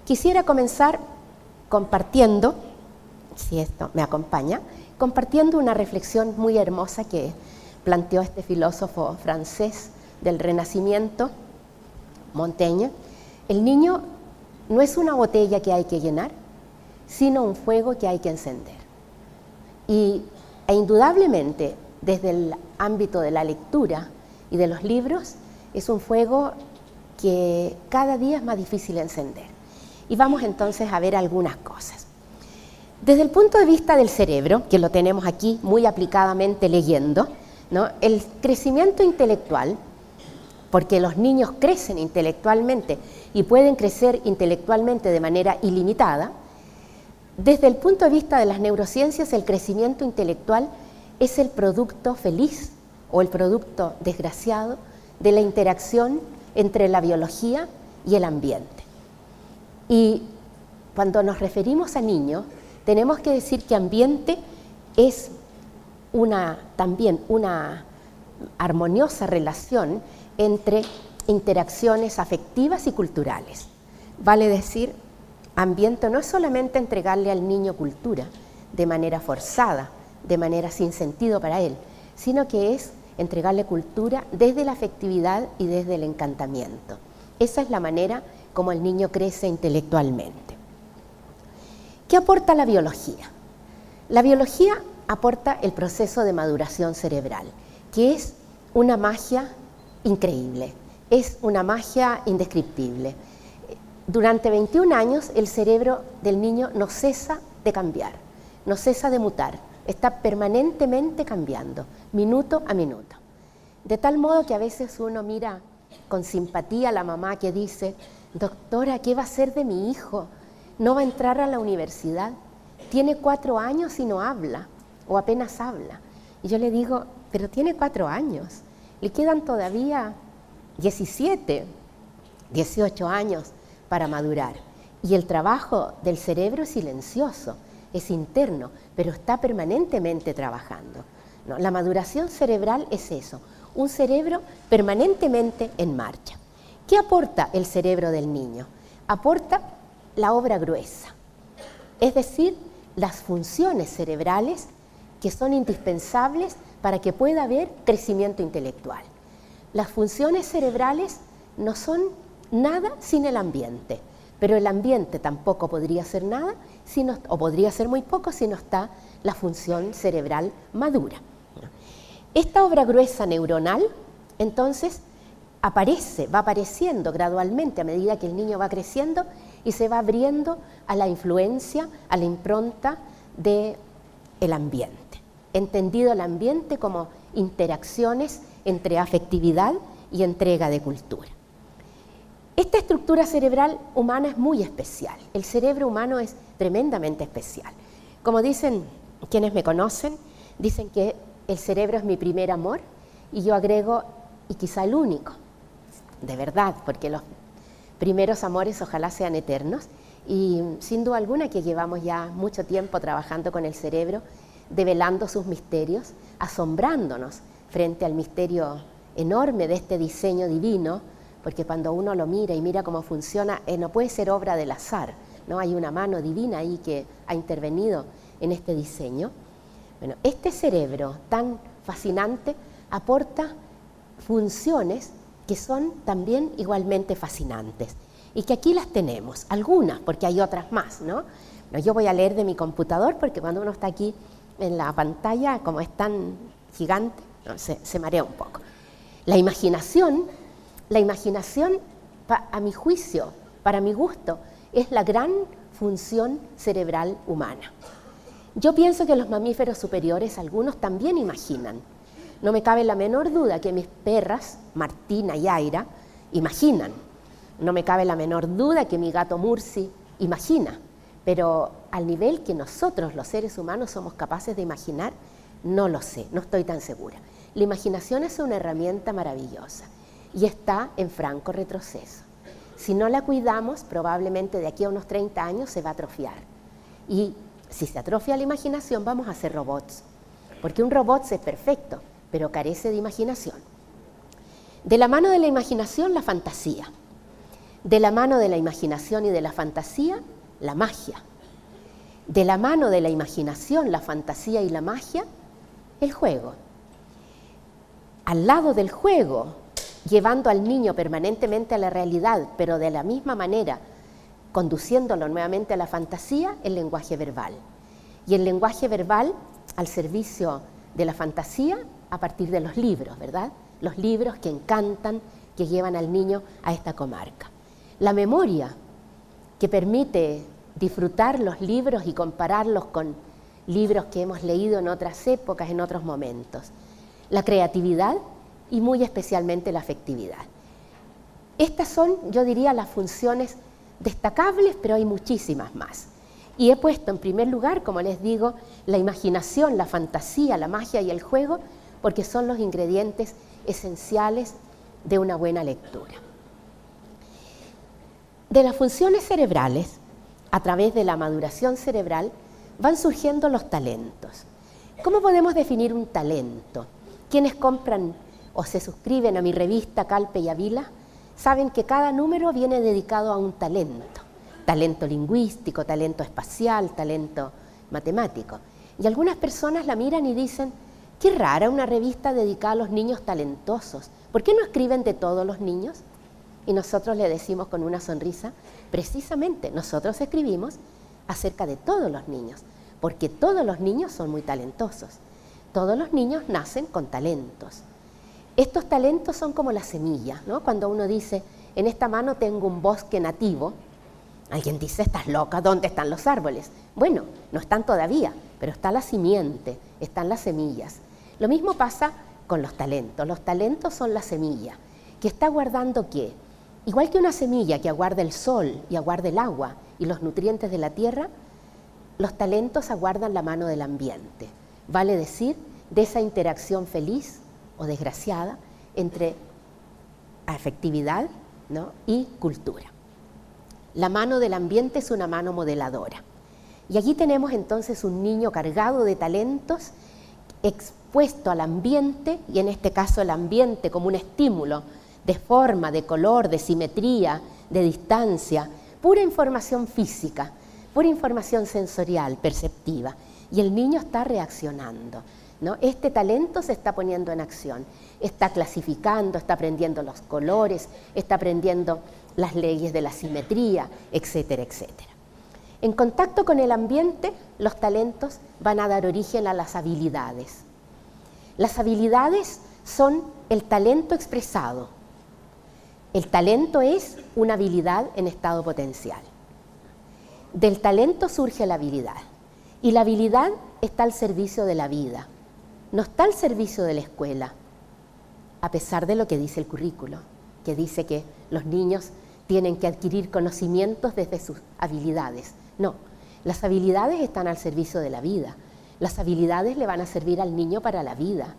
Quisiera comenzar compartiendo, si esto me acompaña, compartiendo una reflexión muy hermosa que planteó este filósofo francés del Renacimiento, Montaigne. El niño no es una botella que hay que llenar, sino un fuego que hay que encender. E indudablemente, desde el ámbito de la lectura y de los libros, es un fuego que cada día es más difícil de encender. Y vamos entonces a ver algunas cosas. Desde el punto de vista del cerebro, que lo tenemos aquí muy aplicadamente leyendo, ¿no? El crecimiento intelectual, porque los niños crecen intelectualmente y pueden crecer intelectualmente de manera ilimitada, desde el punto de vista de las neurociencias, el crecimiento intelectual es el producto feliz o el producto desgraciado de la interacción entre la biología y el ambiente. Y cuando nos referimos a niños, tenemos que decir que ambiente es también una armoniosa relación entre interacciones afectivas y culturales. Vale decir, ambiente no es solamente entregarle al niño cultura de manera forzada, de manera sin sentido para él, sino que es entregarle cultura desde la afectividad y desde el encantamiento. Esa es la manera como el niño crece intelectualmente. ¿Qué aporta la biología? La biología aporta el proceso de maduración cerebral, que es una magia increíble, es una magia indescriptible. Durante 21 años el cerebro del niño no cesa de cambiar, no cesa de mutar, está permanentemente cambiando, minuto a minuto. De tal modo que a veces uno mira con simpatía a la mamá que dice: doctora, ¿qué va a hacer de mi hijo? ¿No va a entrar a la universidad? Tiene 4 años y no habla, o apenas habla. Y yo le digo, pero tiene 4 años, le quedan todavía 17, 18 años para madurar. Y el trabajo del cerebro es silencioso, es interno, pero está permanentemente trabajando, ¿no? La maduración cerebral es eso, un cerebro permanentemente en marcha. ¿Qué aporta el cerebro del niño? Aporta la obra gruesa, es decir, las funciones cerebrales que son indispensables para que pueda haber crecimiento intelectual. Las funciones cerebrales no son nada sin el ambiente, pero el ambiente tampoco podría ser nada, o podría ser muy poco si no está la función cerebral madura. Esta obra gruesa neuronal, entonces, va apareciendo gradualmente a medida que el niño va creciendo y se va abriendo a la influencia, a la impronta del ambiente. Entendido el ambiente como interacciones entre afectividad y entrega de cultura. Esta estructura cerebral humana es muy especial. El cerebro humano es tremendamente especial. Como dicen quienes me conocen, dicen que el cerebro es mi primer amor, y yo agrego, y quizá el único, de verdad, porque los primeros amores ojalá sean eternos, y sin duda alguna que llevamos ya mucho tiempo trabajando con el cerebro, develando sus misterios, asombrándonos frente al misterio enorme de este diseño divino, porque cuando uno lo mira y mira cómo funciona, no puede ser obra del azar, ¿no? Hay una mano divina ahí que ha intervenido en este diseño. Bueno, este cerebro tan fascinante aporta funciones que son también igualmente fascinantes y que aquí las tenemos, algunas, porque hay otras más, ¿no? Bueno, yo voy a leer de mi computador porque cuando uno está aquí en la pantalla, como es tan gigante, ¿no? se marea un poco. La imaginación, a mi juicio, para mi gusto, es la gran función cerebral humana. Yo pienso que los mamíferos superiores, algunos también imaginan. No me cabe la menor duda que mis perras, Martina y Aira, imaginan. No me cabe la menor duda que mi gato Mursi imagina. Pero al nivel que nosotros, los seres humanos, somos capaces de imaginar, no lo sé, no estoy tan segura. La imaginación es una herramienta maravillosa y está en franco retroceso. Si no la cuidamos, probablemente de aquí a unos 30 años se va a atrofiar. Y si se atrofia la imaginación, vamos a hacer robots. Porque un robot es perfecto, pero carece de imaginación. De la mano de la imaginación, la fantasía. De la mano de la imaginación y de la fantasía, la magia. De la mano de la imaginación, la fantasía y la magia, el juego. Al lado del juego, llevando al niño permanentemente a la realidad, pero de la misma manera, conduciéndolo nuevamente a la fantasía, el lenguaje verbal. Y el lenguaje verbal al servicio de la fantasía a partir de los libros, ¿verdad? Los libros que encantan, que llevan al niño a esta comarca. La memoria, que permite disfrutar los libros y compararlos con libros que hemos leído en otras épocas, en otros momentos. La creatividad y muy especialmente la afectividad. Estas son, yo diría, las funciones destacables, pero hay muchísimas más. Y he puesto en primer lugar, como les digo, la imaginación, la fantasía, la magia y el juego, porque son los ingredientes esenciales de una buena lectura. De las funciones cerebrales, a través de la maduración cerebral, van surgiendo los talentos. ¿Cómo podemos definir un talento? Quienes compran o se suscriben a mi revista Calpe y Avila saben que cada número viene dedicado a un talento. Talento lingüístico, talento espacial, talento matemático. Y algunas personas la miran y dicen, qué rara una revista dedicada a los niños talentosos. ¿Por qué no escriben de todos los niños? Y nosotros le decimos con una sonrisa, precisamente nosotros escribimos acerca de todos los niños, porque todos los niños son muy talentosos. Todos los niños nacen con talentos. Estos talentos son como la semilla, ¿no? Cuando uno dice, en esta mano tengo un bosque nativo, alguien dice, estás loca, ¿dónde están los árboles? Bueno, no están todavía, pero está la simiente, están las semillas. Lo mismo pasa con los talentos son la semilla, que está guardando ¿qué? Igual que una semilla que aguarda el sol y aguarda el agua y los nutrientes de la tierra, los talentos aguardan la mano del ambiente, vale decir, de esa interacción feliz o desgraciada entre afectividad, ¿no? y cultura. La mano del ambiente es una mano modeladora. Y aquí tenemos entonces un niño cargado de talentos, expuesto al ambiente, y en este caso el ambiente como un estímulo de forma, de color, de simetría, de distancia, pura información física, pura información sensorial, perceptiva. Y el niño está reaccionando, ¿no? Este talento se está poniendo en acción, está clasificando, está aprendiendo los colores, está aprendiendo las leyes de la simetría, etcétera, etcétera. En contacto con el ambiente, los talentos van a dar origen a las habilidades. Las habilidades son el talento expresado. El talento es una habilidad en estado potencial. Del talento surge la habilidad. Y la habilidad está al servicio de la vida. No está al servicio de la escuela, a pesar de lo que dice el currículo, que dice que los niños tienen que adquirir conocimientos desde sus habilidades. No, las habilidades están al servicio de la vida. Las habilidades le van a servir al niño para la vida,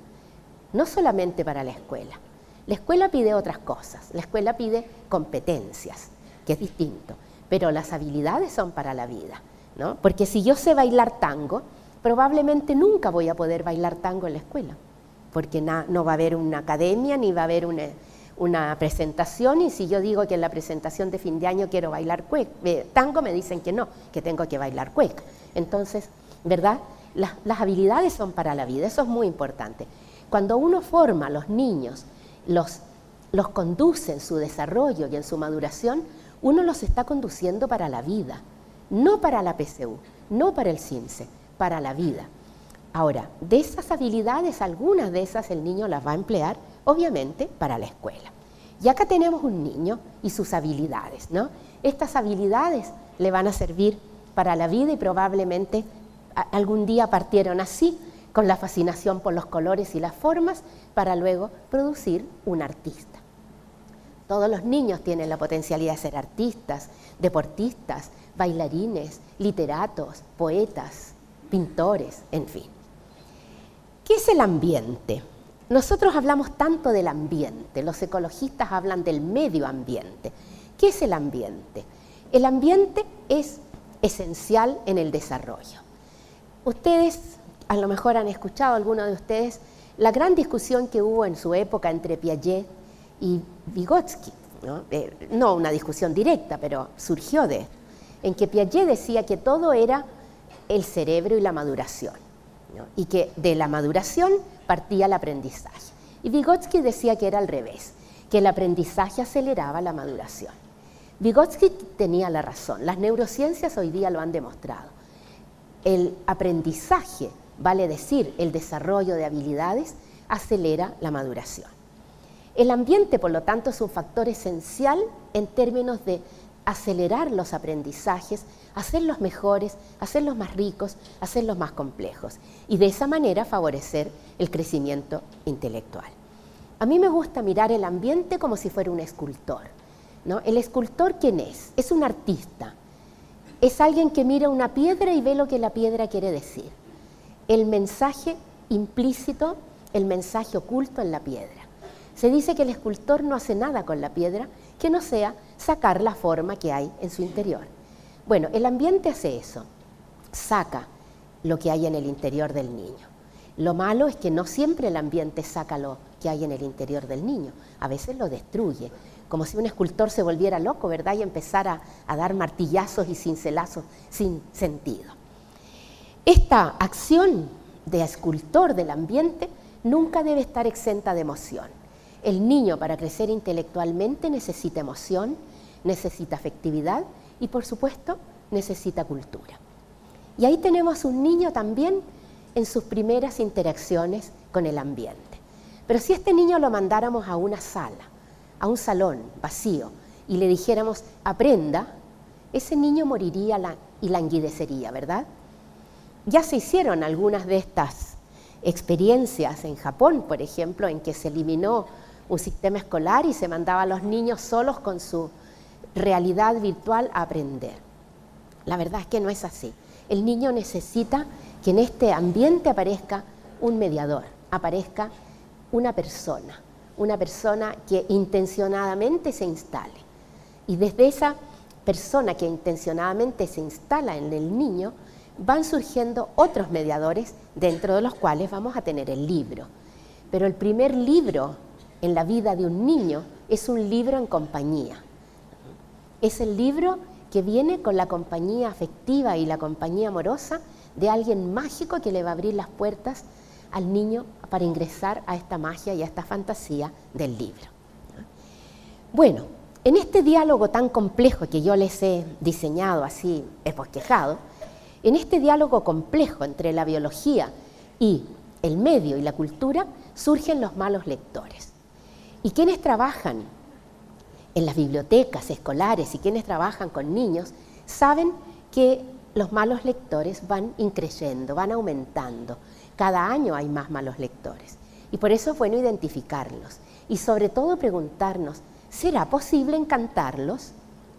no solamente para la escuela. La escuela pide otras cosas, la escuela pide competencias, que es distinto, pero las habilidades son para la vida, ¿no? Porque si yo sé bailar tango, probablemente nunca voy a poder bailar tango en la escuela, porque no va a haber una academia ni va a haber una presentación, y si yo digo que en la presentación de fin de año quiero bailar tango, me dicen que no, que tengo que bailar cueca. Entonces, ¿verdad? Las habilidades son para la vida, eso es muy importante. Cuando uno forma a los niños, los conduce en su desarrollo y en su maduración, uno los está conduciendo para la vida, no para la PSU, no para el CINSE, para la vida. Ahora, de esas habilidades, algunas de esas el niño las va a emplear, obviamente, para la escuela. Y acá tenemos un niño y sus habilidades, ¿no? Estas habilidades le van a servir para la vida y probablemente algún día partieron así, con la fascinación por los colores y las formas, para luego producir un artista. Todos los niños tienen la potencialidad de ser artistas, deportistas, bailarines, literatos, poetas, pintores, en fin. ¿Qué es el ambiente? Nosotros hablamos tanto del ambiente, los ecologistas hablan del medio ambiente. ¿Qué es el ambiente? El ambiente es esencial en el desarrollo. Ustedes, a lo mejor han escuchado, algunos de ustedes, la gran discusión que hubo en su época entre Piaget y Vygotsky. no una discusión directa, pero surgió de esto, en que Piaget decía que todo era el cerebro y la maduración, ¿no? Y que de la maduración partía el aprendizaje. Y Vygotsky decía que era al revés, que el aprendizaje aceleraba la maduración. Vygotsky tenía la razón, las neurociencias hoy día lo han demostrado. El aprendizaje, vale decir, el desarrollo de habilidades, acelera la maduración. El ambiente, por lo tanto, es un factor esencial en términos de acelerar los aprendizajes, hacerlos mejores, hacerlos más ricos, hacerlos más complejos y de esa manera favorecer el crecimiento intelectual. A mí me gusta mirar el ambiente como si fuera un escultor, ¿no? El escultor, ¿quién es? Es un artista, es alguien que mira una piedra y ve lo que la piedra quiere decir. El mensaje implícito, el mensaje oculto en la piedra. Se dice que el escultor no hace nada con la piedra que no sea sacar la forma que hay en su interior. Bueno, el ambiente hace eso, saca lo que hay en el interior del niño. Lo malo es que no siempre el ambiente saca lo que hay en el interior del niño, a veces lo destruye, como si un escultor se volviera loco, ¿verdad? Y empezara a dar martillazos y cincelazos sin sentido. Esta acción de escultor del ambiente nunca debe estar exenta de emoción. El niño, para crecer intelectualmente, necesita emoción, necesita afectividad y, por supuesto, necesita cultura. Y ahí tenemos un niño también en sus primeras interacciones con el ambiente. Pero si este niño lo mandáramos a una sala, a un salón vacío, y le dijéramos, aprenda, ese niño moriría y languidecería, ¿verdad? Ya se hicieron algunas de estas experiencias en Japón, por ejemplo, en que se eliminó un sistema escolar y se mandaba a los niños solos con su realidad virtual a aprender. La verdad es que no es así. El niño necesita que en este ambiente aparezca un mediador, aparezca una persona que intencionadamente se instale. Y desde esa persona que intencionadamente se instala en el niño, van surgiendo otros mediadores dentro de los cuales vamos a tener el libro. Pero el primer libro en la vida de un niño es un libro en compañía. Es el libro que viene con la compañía afectiva y la compañía amorosa de alguien mágico que le va a abrir las puertas al niño para ingresar a esta magia y a esta fantasía del libro. Bueno, en este diálogo tan complejo que yo les he diseñado así, esbosquejado, en este diálogo complejo entre la biología y el medio y la cultura, surgen los malos lectores. Y quienes trabajan en las bibliotecas escolares y quienes trabajan con niños saben que los malos lectores van increyendo, van aumentando. Cada año hay más malos lectores. Y por eso es bueno identificarlos. Y sobre todo preguntarnos, ¿será posible encantarlos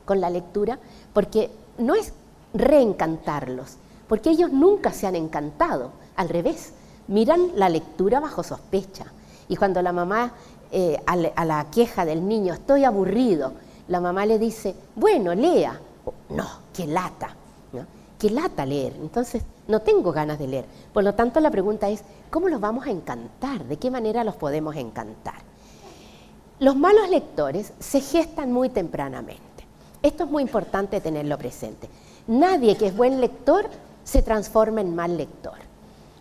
con la lectura? Porque no es reencantarlos, porque ellos nunca se han encantado. Al revés, miran la lectura bajo sospecha. Y cuando la mamá, a la queja del niño, estoy aburrido, la mamá le dice, bueno, lea. No, qué lata, ¿no? Qué lata leer, entonces no tengo ganas de leer. Por lo tanto, la pregunta es, ¿cómo los vamos a encantar? ¿De qué manera los podemos encantar? Los malos lectores se gestan muy tempranamente. Esto es muy importante tenerlo presente. Nadie que es buen lector se transforma en mal lector.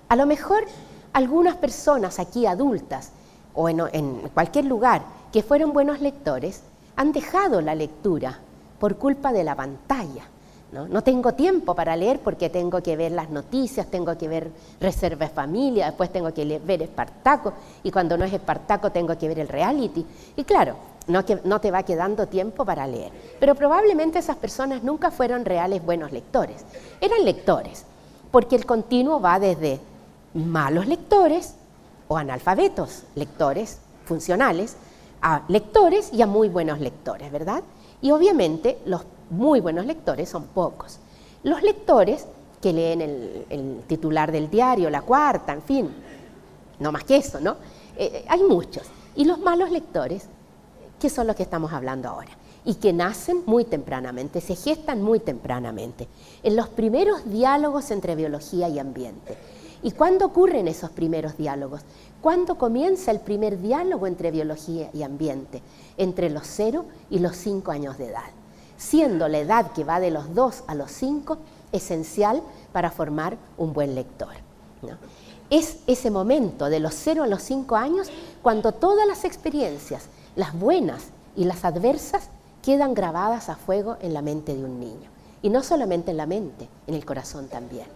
A lo mejor algunas personas aquí adultas o en cualquier lugar que fueron buenos lectores han dejado la lectura por culpa de la pantalla. No tengo tiempo para leer porque tengo que ver las noticias, tengo que ver Reserva de Familia, después tengo que ver Espartaco, y cuando no es Espartaco tengo que ver el reality. Y claro, no te va quedando tiempo para leer. Pero probablemente esas personas nunca fueron reales buenos lectores. Eran lectores, porque el continuo va desde malos lectores o analfabetos, lectores funcionales, a lectores y a muy buenos lectores, ¿verdad? Y obviamente los muy buenos lectores son pocos. Los lectores que leen el titular del diario, La Cuarta, en fin, no más que eso, ¿no? Hay muchos. Y los malos lectores, que son los que estamos hablando ahora, y que nacen muy tempranamente, se gestan muy tempranamente, en los primeros diálogos entre biología y ambiente. ¿Y cuándo ocurren esos primeros diálogos? ¿Cuándo comienza el primer diálogo entre biología y ambiente? Entre los 0 y los 5 años de edad, siendo la edad que va de los 2 a los 5 esencial para formar un buen lector, ¿no? Es ese momento de los 0 a los 5 años cuando todas las experiencias, las buenas y las adversas, quedan grabadas a fuego en la mente de un niño. Y no solamente en la mente, en el corazón también.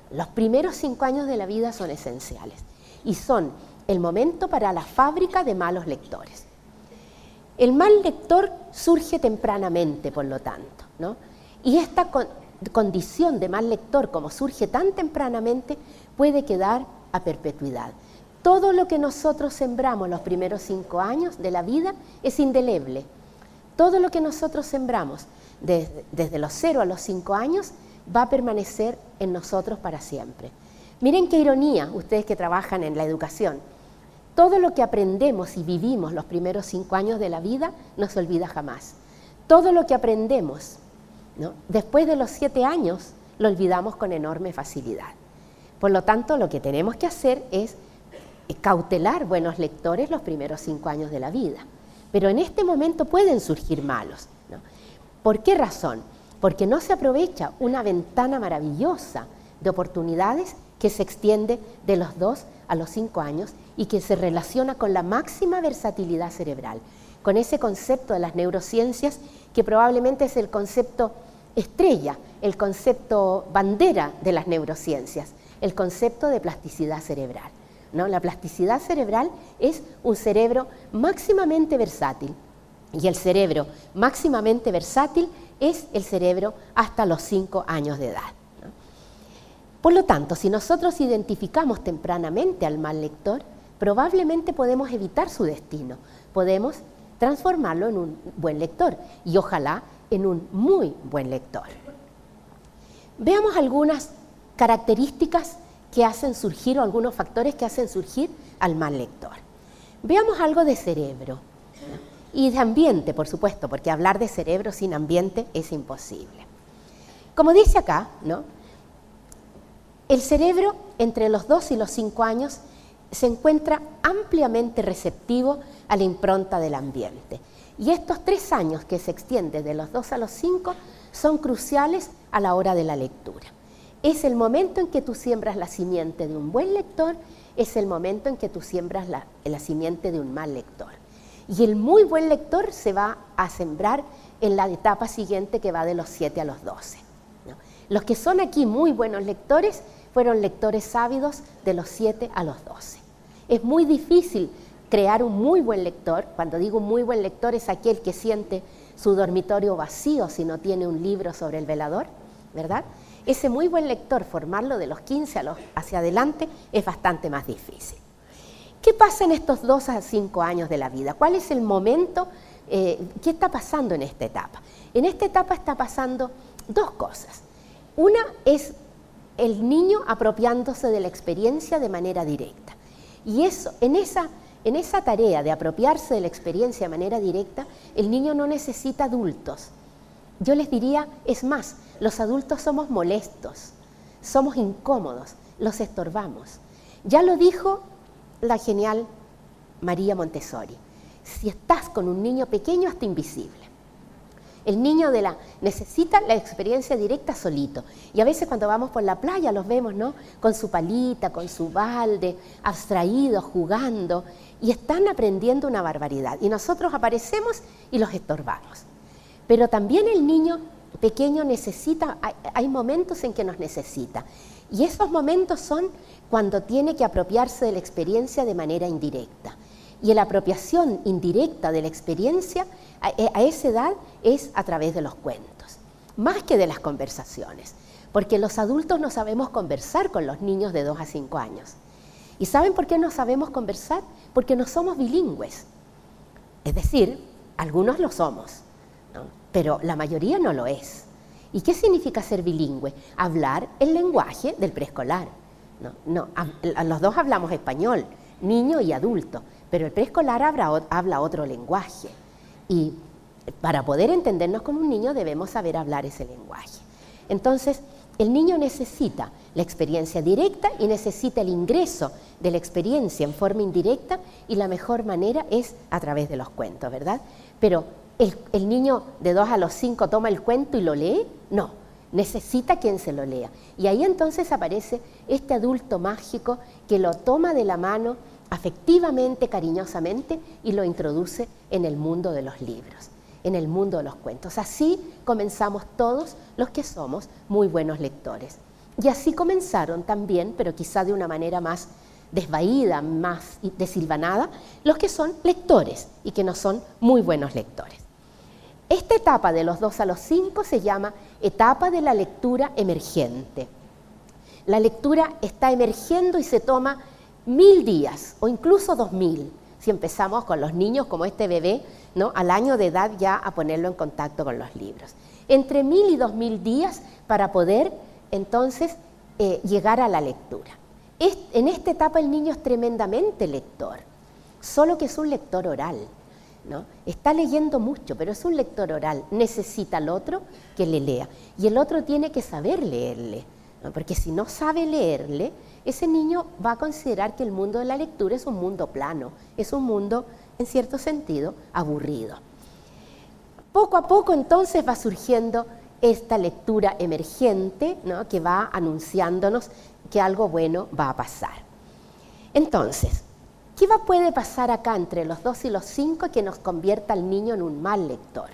Los primeros 5 años de la vida son esenciales y son el momento para la fábrica de malos lectores. El mal lector surge tempranamente, por lo tanto, ¿no? Y esta condición de mal lector, como surge tan tempranamente, puede quedar a perpetuidad. Todo lo que nosotros sembramos los primeros 5 años de la vida es indeleble. Todo lo que nosotros sembramos desde los 0 a los 5 años va a permanecer en nosotros para siempre. Miren qué ironía, ustedes que trabajan en la educación. Todo lo que aprendemos y vivimos los primeros 5 años de la vida no se olvida jamás. Todo lo que aprendemos, ¿no?, después de los 7 años lo olvidamos con enorme facilidad. Por lo tanto, lo que tenemos que hacer es cautelar buenos lectores los primeros 5 años de la vida. Pero en este momento pueden surgir malos, ¿no? ¿Por qué razón? Porque no se aprovecha una ventana maravillosa de oportunidades que se extiende de los 2 a los 5 años y que se relaciona con la máxima versatilidad cerebral, con ese concepto de las neurociencias que probablemente es el concepto estrella, el concepto bandera de las neurociencias, el concepto de plasticidad cerebral, ¿no? La plasticidad cerebral es un cerebro máximamente versátil y el cerebro máximamente versátil es el cerebro hasta los 5 años de edad, ¿no? Por lo tanto, si nosotros identificamos tempranamente al mal lector, probablemente podemos evitar su destino, podemos transformarlo en un buen lector y ojalá en un muy buen lector. Veamos algunas características que hacen surgir o algunos factores que hacen surgir al mal lector. Veamos algo de cerebro, ¿no?, y de ambiente, por supuesto, porque hablar de cerebro sin ambiente es imposible. Como dice acá, ¿no?, el cerebro entre los 2 y los 5 años se encuentra ampliamente receptivo a la impronta del ambiente. Y estos 3 años que se extienden de los 2 a los 5 son cruciales a la hora de la lectura. Es el momento en que tú siembras la simiente de un buen lector, es el momento en que tú siembras la simiente de un mal lector. Y el muy buen lector se va a sembrar en la etapa siguiente que va de los 7 a los 12, ¿no? Los que son aquí muy buenos lectores fueron lectores ávidos de los 7 a los 12. Es muy difícil crear un muy buen lector. Cuando digo un muy buen lector es aquel que siente su dormitorio vacío si no tiene un libro sobre el velador, ¿verdad? Ese muy buen lector, formarlo de los 15 hacia adelante es bastante más difícil. ¿Qué pasa en estos 2 a 5 años de la vida? ¿Cuál es el momento? ¿Qué está pasando en esta etapa? En esta etapa está pasando 2 cosas. Una es el niño apropiándose de la experiencia de manera directa. Y eso, en esa tarea de apropiarse de la experiencia de manera directa, el niño no necesita adultos. Yo les diría, es más, los adultos somos molestos, somos incómodos, los estorbamos. Ya lo dijo la genial María Montessori: si estás con un niño pequeño, hazte invisible. El niño necesita la experiencia directa solito. Y a veces cuando vamos por la playa los vemos, ¿no?, con su palita, con su balde, abstraídos, jugando, y están aprendiendo una barbaridad. Y nosotros aparecemos y los estorbamos. Pero también el niño pequeño necesita, hay momentos en que nos necesita. Y esos momentos son cuando tiene que apropiarse de la experiencia de manera indirecta. Y la apropiación indirecta de la experiencia a esa edad es a través de los cuentos, más que de las conversaciones, porque los adultos no sabemos conversar con los niños de 2 a 5 años. ¿Y saben por qué no sabemos conversar? Porque no somos bilingües. Es decir, algunos lo somos, ¿no?, pero la mayoría no lo es. ¿Y qué significa ser bilingüe? Hablar el lenguaje del preescolar. Los dos hablamos español, niño y adulto, pero el preescolar habla otro lenguaje. Y para poder entendernos con un niño debemos saber hablar ese lenguaje. Entonces, El niño necesita la experiencia directa y necesita el ingreso de la experiencia en forma indirecta, y la mejor manera es a través de los cuentos, ¿verdad? Pero ¿el niño de 2 a los 5 toma el cuento y lo lee? No, necesita quien se lo lea. Y ahí entonces aparece este adulto mágico que lo toma de la mano afectivamente, cariñosamente, y lo introduce en el mundo de los libros, en el mundo de los cuentos. Así comenzamos todos los que somos muy buenos lectores. Y así comenzaron también, pero quizá de una manera más desvaída, más desilvanada, los que son lectores y que no son muy buenos lectores. Esta etapa de los 2 a los 5 se llama etapa de la lectura emergente. La lectura está emergiendo y se toma 1000 días o incluso 2000, si empezamos con los niños como este bebé, ¿no?, al año de edad ya a ponerlo en contacto con los libros. Entre 1000 y 2000 días para poder entonces llegar a la lectura. En esta etapa el niño es tremendamente lector, solo que es un lector oral, ¿no? Está leyendo mucho, pero es un lector oral. Necesita al otro que le lea, y el otro tiene que saber leerle, ¿no? Porque si no sabe leerle, ese niño va a considerar que el mundo de la lectura es un mundo plano, es un mundo, en cierto sentido, aburrido. Poco a poco entonces va surgiendo esta lectura emergente, ¿no?, que va anunciándonos que algo bueno va a pasar. Entonces, ¿qué puede pasar acá entre los 2 y los 5 que nos convierta al niño en un mal lector?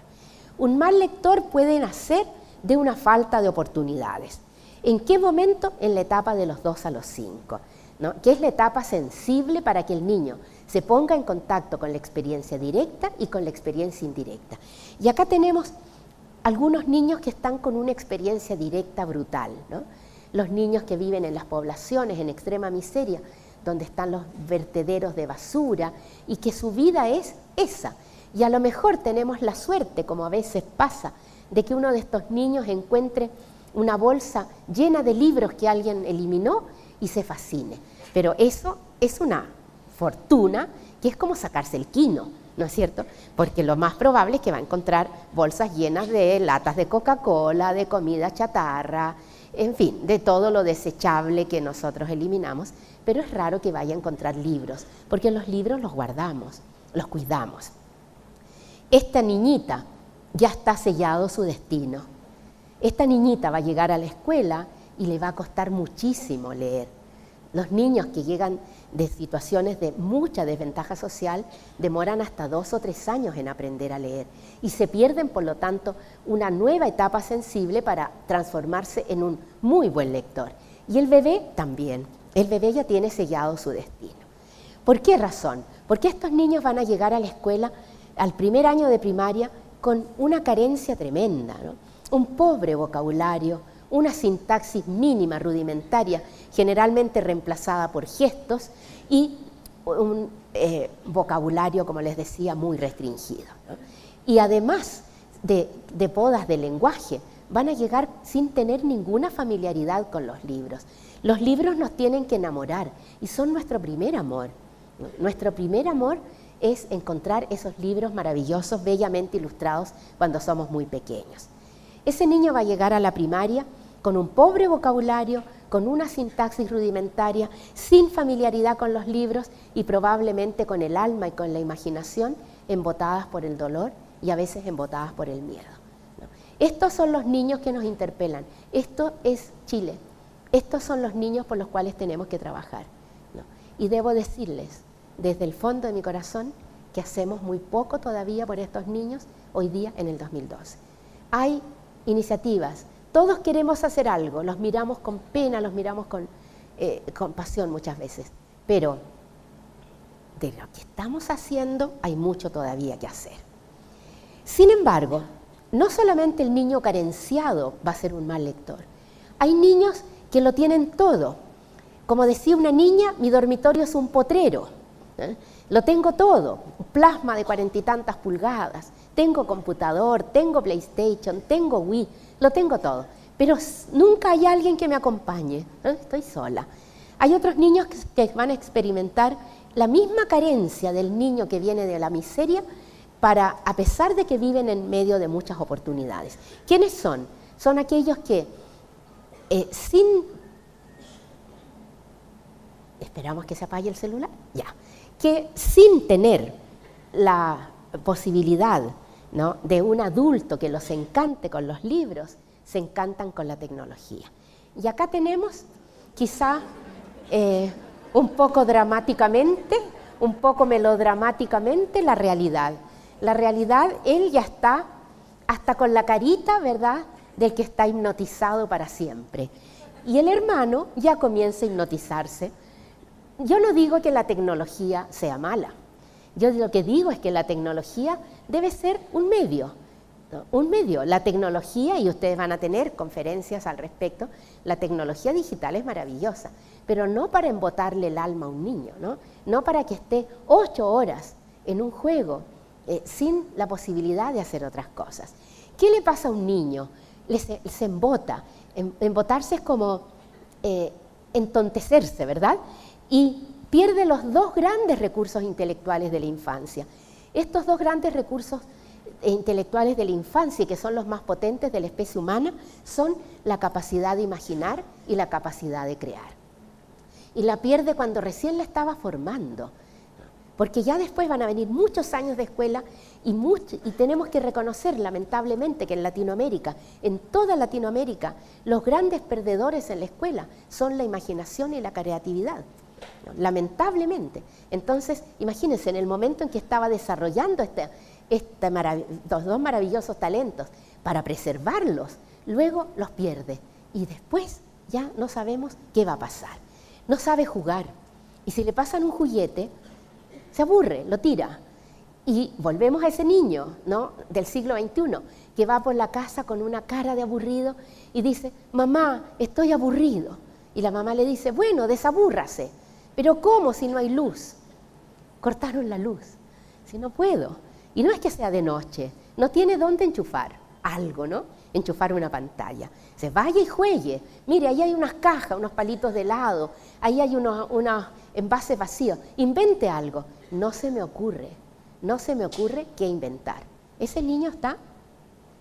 Un mal lector puede nacer de una falta de oportunidades. ¿En qué momento? En la etapa de los 2 a los 5, ¿no?, que es la etapa sensible para que el niño se ponga en contacto con la experiencia directa y con la experiencia indirecta. Y acá tenemos algunos niños que están con una experiencia directa brutal, ¿no? Los niños que viven en las poblaciones en extrema miseria, donde están los vertederos de basura, y que su vida es esa. Y a lo mejor tenemos la suerte, como a veces pasa, de que uno de estos niños encuentre una bolsa llena de libros que alguien eliminó y se fascine. Pero eso es una fortuna que es como sacarse el quino, ¿no es cierto? Porque lo más probable es que va a encontrar bolsas llenas de latas de Coca-Cola, de comida chatarra, en fin, de todo lo desechable que nosotros eliminamos, pero es raro que vaya a encontrar libros, porque los libros los guardamos, los cuidamos. Esta niñita ya está sellado su destino. Esta niñita va a llegar a la escuela y le va a costar muchísimo leer. Los niños que llegan de situaciones de mucha desventaja social demoran hasta 2 o 3 años en aprender a leer y se pierden, por lo tanto, una nueva etapa sensible para transformarse en un muy buen lector. Y el bebé también. El bebé ya tiene sellado su destino. ¿Por qué razón? Porque estos niños van a llegar a la escuela al primer año de primaria con una carencia tremenda, ¿no? Un pobre vocabulario, una sintaxis mínima, rudimentaria, generalmente reemplazada por gestos, y un vocabulario, como les decía, muy restringido, ¿no? Y además de podas de lenguaje, van a llegar sin tener ninguna familiaridad con los libros. Los libros nos tienen que enamorar y son nuestro primer amor. Nuestro primer amor es encontrar esos libros maravillosos, bellamente ilustrados cuando somos muy pequeños. Ese niño va a llegar a la primaria con un pobre vocabulario, con una sintaxis rudimentaria, sin familiaridad con los libros y probablemente con el alma y con la imaginación embotadas por el dolor y a veces embotadas por el miedo, ¿no? Estos son los niños que nos interpelan. Esto es Chile. Estos son los niños por los cuales tenemos que trabajar, ¿no? Y debo decirles, desde el fondo de mi corazón, que hacemos muy poco todavía por estos niños hoy día en el 2012. Hay iniciativas, todos queremos hacer algo, los miramos con pena, los miramos con pasión muchas veces, pero de lo que estamos haciendo hay mucho todavía que hacer. Sin embargo, no solamente el niño carenciado va a ser un mal lector, hay niños que lo tienen todo. Como decía una niña, mi dormitorio es un potrero, ¿eh? Lo tengo todo, un plasma de 40 y tantas pulgadas, tengo computador, tengo PlayStation, tengo Wii, lo tengo todo, pero nunca hay alguien que me acompañe, ¿eh? Estoy sola. Hay otros niños que van a experimentar la misma carencia del niño que viene de la miseria, a pesar de que viven en medio de muchas oportunidades. ¿Quiénes son? Son aquellos que Esperamos que se apague el celular. Ya. Que sin tener la posibilidad, ¿no?, de un adulto que los encante con los libros, se encantan con la tecnología. Y acá tenemos, quizá un poco dramáticamente, un poco melodramáticamente, la realidad. La realidad, él ya está hasta con la carita, ¿verdad?, del que está hipnotizado para siempre. Y el hermano ya comienza a hipnotizarse. Yo no digo que la tecnología sea mala. Yo lo que digo es que la tecnología debe ser un medio, ¿no? Un medio. La tecnología, y ustedes van a tener conferencias al respecto, la tecnología digital es maravillosa, pero no para embotarle el alma a un niño, ¿no? No para que esté 8 horas en un juego sin la posibilidad de hacer otras cosas. ¿Qué le pasa a un niño? Se embota. Embotarse es como entontecerse, ¿verdad? Y pierde los 2 grandes recursos intelectuales de la infancia. Estos 2 grandes recursos intelectuales de la infancia, que son los más potentes de la especie humana, son la capacidad de imaginar y la capacidad de crear. Y la pierde cuando recién la estaba formando, porque ya después van a venir muchos años de escuela y tenemos que reconocer, lamentablemente, que en Latinoamérica, en toda Latinoamérica, los grandes perdedores en la escuela son la imaginación y la creatividad. Lamentablemente. Entonces, imagínense, en el momento en que estaba desarrollando los 2 maravillosos talentos para preservarlos, luego los pierde y después ya no sabemos qué va a pasar. No sabe jugar y si le pasan un juguete, se aburre, lo tira. Y volvemos a ese niño, ¿no?, del siglo XXI, que va por la casa con una cara de aburrido y dice: mamá, estoy aburrido. Y la mamá le dice: bueno, desabúrrase. ¿Pero cómo si no hay luz? Cortaron la luz. Si no puedo. Y no es que sea de noche, no tiene dónde enchufar algo, ¿no? Enchufar una pantalla. Se vaya y juegue. Mire, ahí hay unas cajas, unos palitos de helado, ahí hay unos envases vacíos. Invente algo. No se me ocurre qué inventar. Ese niño está,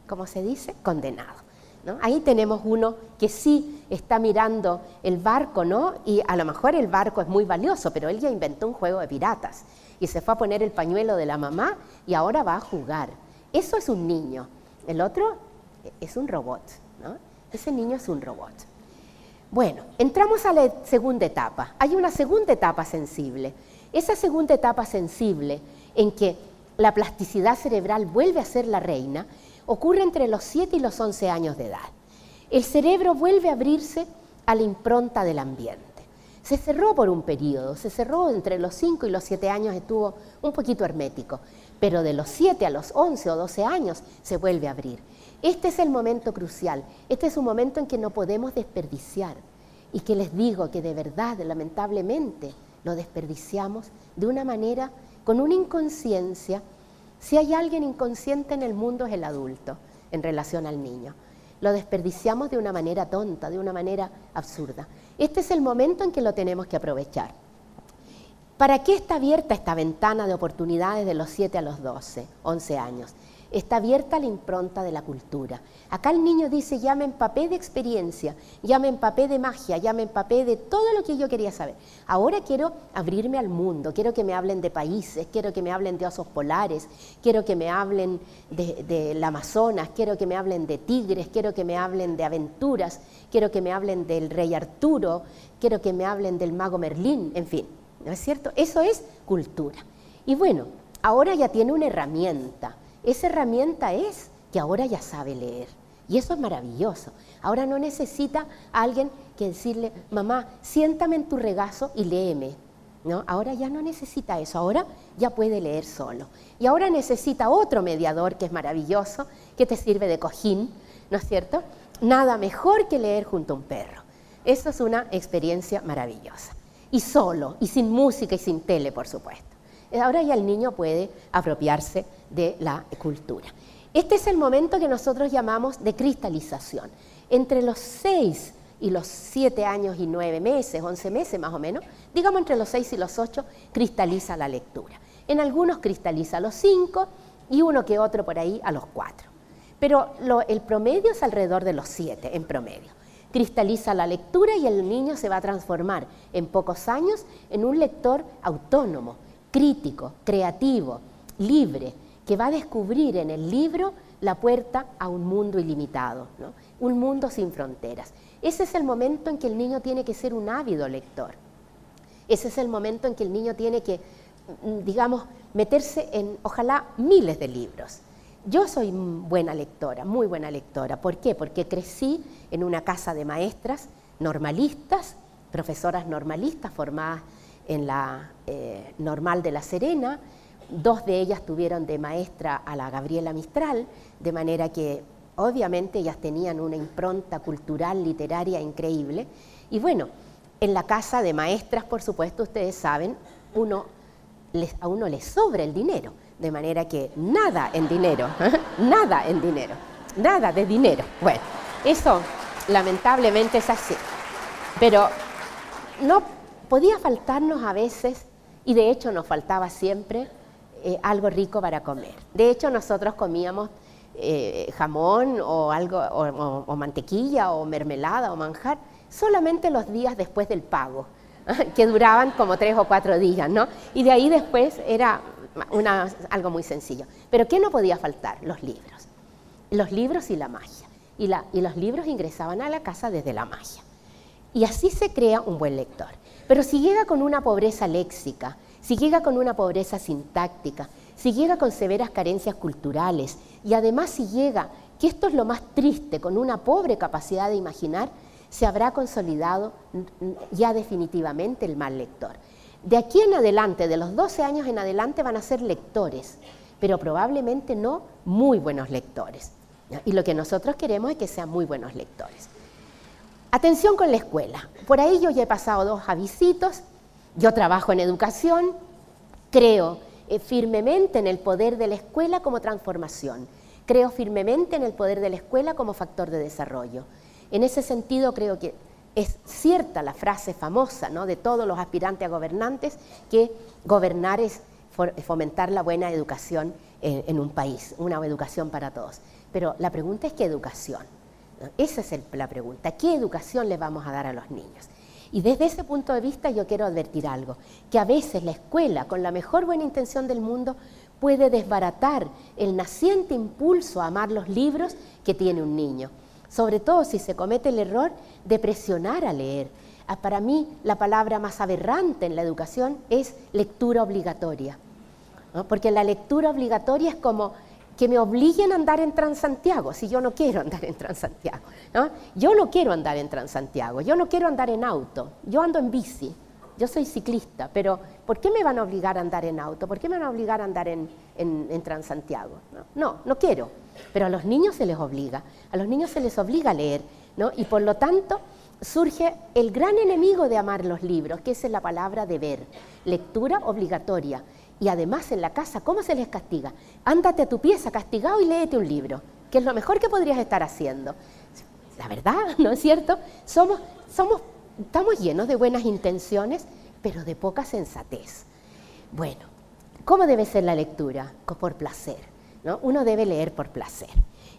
como se dice, condenado, ¿no? Ahí tenemos uno que sí está mirando el barco, ¿no? Y a lo mejor el barco es muy valioso, pero él ya inventó un juego de piratas y se fue a poner el pañuelo de la mamá y ahora va a jugar. Eso es un niño. El otro es un robot, ¿no? Ese niño es un robot. Bueno, entramos a la segunda etapa. Hay una segunda etapa sensible. Esa segunda etapa sensible en que la plasticidad cerebral vuelve a ser la reina ocurre entre los 7 y los 11 años de edad. El cerebro vuelve a abrirse a la impronta del ambiente. Se cerró por un periodo, se cerró entre los 5 y los 7 años, estuvo un poquito hermético, pero de los 7 a los 11 o 12 años se vuelve a abrir. Este es el momento crucial, este es un momento en que no podemos desperdiciar y que les digo que de verdad, lamentablemente, lo desperdiciamos de una manera, con una inconsciencia. Si hay alguien inconsciente en el mundo es el adulto en relación al niño. Lo desperdiciamos de una manera tonta, de una manera absurda. Este es el momento en que lo tenemos que aprovechar. ¿Para qué está abierta esta ventana de oportunidades de los 7 a los 12, 11 años? Está abierta la impronta de la cultura. Acá el niño dice: ya me empapé de experiencia, ya me empapé de magia, ya me empapé de todo lo que yo quería saber. Ahora quiero abrirme al mundo, quiero que me hablen de países, quiero que me hablen de osos polares, quiero que me hablen del Amazonas, quiero que me hablen de tigres, quiero que me hablen de aventuras, quiero que me hablen del rey Arturo, quiero que me hablen del mago Merlín, en fin, ¿no es cierto? Eso es cultura. Y bueno, ahora ya tiene una herramienta. Esa herramienta es que ahora ya sabe leer. Y eso es maravilloso. Ahora no necesita a alguien que decirle: mamá, siéntame en tu regazo y léeme, ¿no? Ahora ya no necesita eso, ahora ya puede leer solo. Y ahora necesita otro mediador que es maravilloso, que te sirve de cojín, ¿no es cierto? Nada mejor que leer junto a un perro. Eso es una experiencia maravillosa. Y solo, y sin música y sin tele, por supuesto. Ahora ya el niño puede apropiarse de la cultura. Este es el momento que nosotros llamamos de cristalización. Entre los 6 y los 7 años y 9 meses, 11 meses más o menos, digamos entre los 6 y los 8, cristaliza la lectura. En algunos cristaliza a los 5 y uno que otro por ahí a los 4. Pero el promedio es alrededor de los 7 en promedio. cristaliza la lectura y el niño se va a transformar en pocos años en un lector autónomo, crítico, creativo, libre, que va a descubrir en el libro la puerta a un mundo ilimitado, ¿no? Un mundo sin fronteras. Ese es el momento en que el niño tiene que ser un ávido lector. Ese es el momento en que el niño tiene que, digamos, meterse en, ojalá, miles de libros. Yo soy buena lectora, muy buena lectora. ¿Por qué? Porque crecí en una casa de maestras normalistas, profesoras normalistas formadas en la Normal de La Serena. 2 de ellas tuvieron de maestra a la Gabriela Mistral, de manera que obviamente ellas tenían una impronta cultural, literaria increíble. Y bueno, en la casa de maestras, por supuesto, ustedes saben, a uno le sobra el dinero, de manera que nada en dinero, nada en dinero, nada de dinero. Bueno, eso lamentablemente es así. Pero no podía faltarnos a veces, y de hecho nos faltaba siempre, algo rico para comer. De hecho, nosotros comíamos jamón o algo, o mantequilla o mermelada o manjar solamente los días después del pago, que duraban como 3 o 4 días, ¿no? Y de ahí después era algo muy sencillo. Pero ¿qué no podía faltar? Los libros. Los libros y la magia. Y los libros ingresaban a la casa desde la magia. Y así se crea un buen lector. Pero si llega con una pobreza léxica, si llega con una pobreza sintáctica, si llega con severas carencias culturales y además si llega, que esto es lo más triste, con una pobre capacidad de imaginar, se habrá consolidado ya definitivamente el mal lector. De aquí en adelante, de los 12 años en adelante, van a ser lectores, pero probablemente no muy buenos lectores. Y lo que nosotros queremos es que sean muy buenos lectores. Atención con la escuela. Por ahí yo ya he pasado 2 avisitos. Yo trabajo en educación, creo firmemente en el poder de la escuela como transformación, creo firmemente en el poder de la escuela como factor de desarrollo. En ese sentido creo que es cierta la frase famosa, ¿no?, de todos los aspirantes a gobernantes, que gobernar es fomentar la buena educación en un país, una educación para todos. Pero la pregunta es ¿qué educación? ¿No? Esa es la pregunta, ¿qué educación le vamos a dar a los niños? Y desde ese punto de vista yo quiero advertir algo, que a veces la escuela, con la mejor buena intención del mundo, puede desbaratar el naciente impulso a amar los libros que tiene un niño, sobre todo si se comete el error de presionar a leer. Para mí la palabra más aberrante en la educación es lectura obligatoria, ¿no? Porque la lectura obligatoria es como que me obliguen a andar en Transantiago, si yo no quiero andar en Transantiago, ¿no? Yo no quiero andar en Transantiago, yo no quiero andar en auto, yo ando en bici, yo soy ciclista, pero ¿por qué me van a obligar a andar en auto? ¿Por qué me van a obligar a andar en Transantiago? No quiero, pero a los niños se les obliga, a los niños se les obliga a leer, ¿no? Y por lo tanto surge el gran enemigo de amar los libros, que es la palabra deber, lectura obligatoria. Y además en la casa, ¿cómo se les castiga? Ándate a tu pieza castigado y léete un libro, que es lo mejor que podrías estar haciendo. La verdad, ¿no es cierto? Estamos llenos de buenas intenciones, pero de poca sensatez. Bueno, ¿cómo debe ser la lectura? Por placer, ¿no? Uno debe leer por placer.